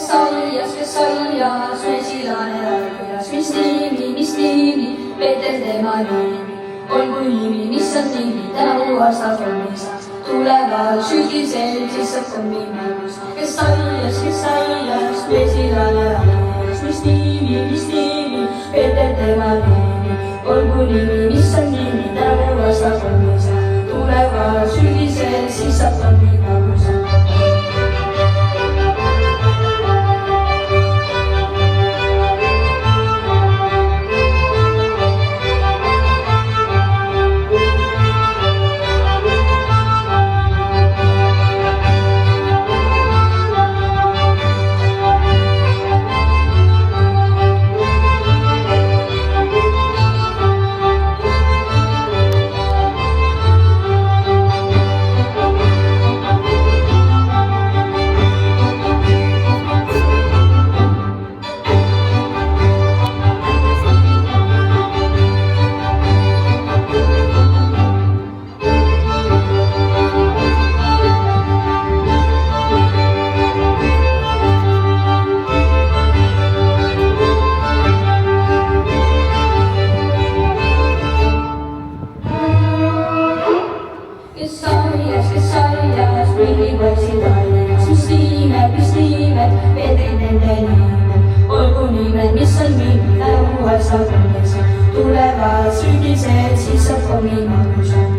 kes aias, mesilane aias, mis nimi, Peeter tema nimi. Olgu nimi, mis on nimi, tänavu aastal on isa. Tulevad sügisel, siis saab kombimeelus. Kes aias, mesilane aias, mis nimi, Peeter tema nimi. Olgu nimi, mis on nimi, tänavu aastal on isa. Tulevad sügisel, siis saab kombimeelus. Kes aias, prillipotsid aias, mis nimed, Peetrid nende nimed. Olgu nimed, mis on nimed, tänavu aastal on isa. Tulevad sügised, siis saab kombimeelus.